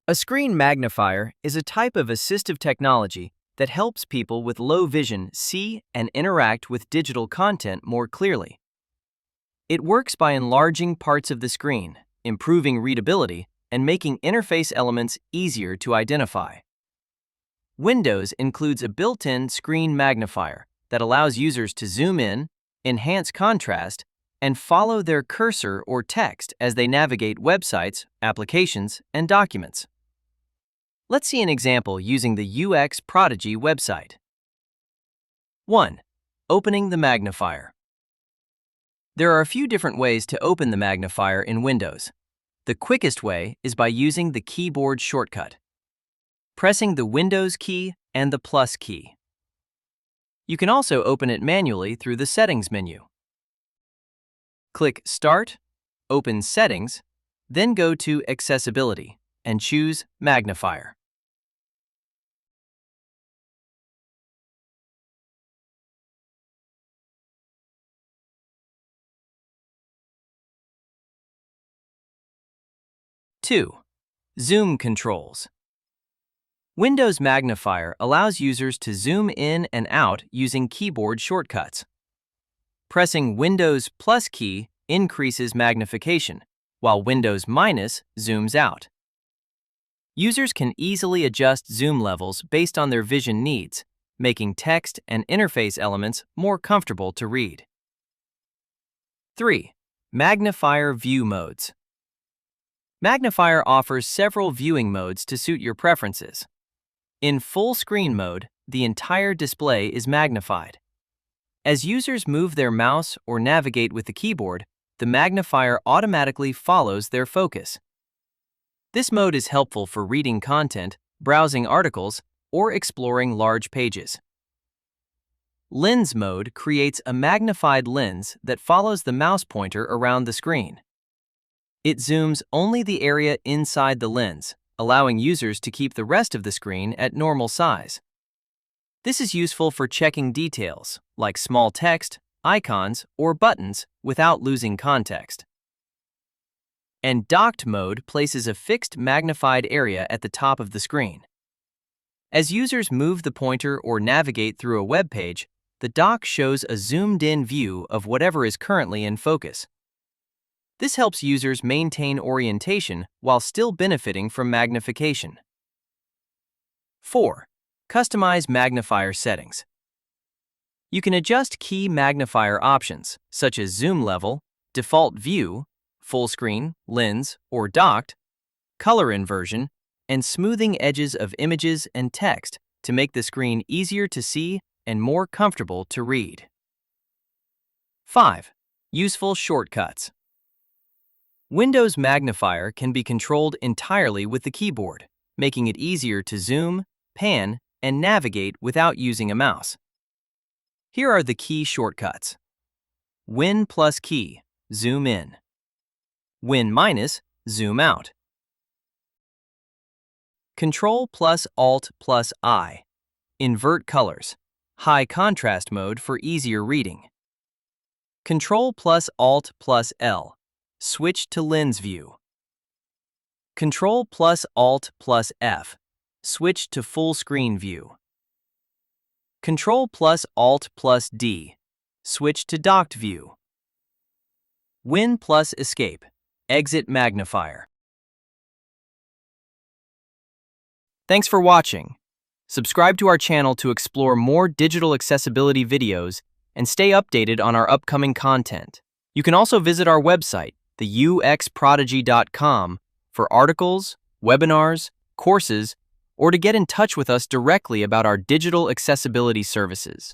A screen magnifier is a type of assistive technology that helps people with low vision see and interact with digital content more clearly. It works by enlarging parts of the screen, improving readability, and making interface elements easier to identify. Windows includes a built-in screen magnifier that allows users to zoom in, enhance contrast, and follow their cursor or text as they navigate websites, applications, and documents. Let's see an example using the UX Prodigy website. 1. Opening the magnifier. There are a few different ways to open the magnifier in Windows. The quickest way is by using the keyboard shortcut, pressing the Windows key and the plus key. You can also open it manually through the Settings menu. Click Start, open Settings, then go to Accessibility and choose Magnifier. Two. Zoom controls. Windows Magnifier allows users to zoom in and out using keyboard shortcuts. Pressing Windows plus key increases magnification, while Windows minus zooms out. Users can easily adjust zoom levels based on their vision needs, making text and interface elements more comfortable to read. 3. Magnifier view modes. Magnifier offers several viewing modes to suit your preferences. In full screen mode, the entire display is magnified. As users move their mouse or navigate with the keyboard, the magnifier automatically follows their focus. This mode is helpful for reading content, browsing articles, or exploring large pages. Lens mode creates a magnified lens that follows the mouse pointer around the screen. It zooms only the area inside the lens, allowing users to keep the rest of the screen at normal size. This is useful for checking details, like small text, icons, or buttons, without losing context. And docked mode places a fixed magnified area at the top of the screen. As users move the pointer or navigate through a web page, the dock shows a zoomed-in view of whatever is currently in focus. This helps users maintain orientation while still benefiting from magnification. 4. Customize magnifier settings. You can adjust key magnifier options, such as zoom level, default view, full screen, lens, or docked, color inversion, and smoothing edges of images and text to make the screen easier to see and more comfortable to read. 5. Useful shortcuts. Windows Magnifier can be controlled entirely with the keyboard, making it easier to zoom, pan, and navigate without using a mouse. Here are the key shortcuts. Win plus key, zoom in. Win minus, zoom out. Control plus Alt plus I, invert colors, high contrast mode for easier reading. Control plus Alt plus L, switch to lens view. Control plus Alt plus F, switch to full screen view. Control plus Alt plus D, switch to docked view. Win plus Escape, exit magnifier. Thanks for watching. Subscribe to our channel to explore more digital accessibility videos and stay updated on our upcoming content. You can also visit our website, theuxprodigy.com, for articles, webinars, courses, or to get in touch with us directly about our digital accessibility services.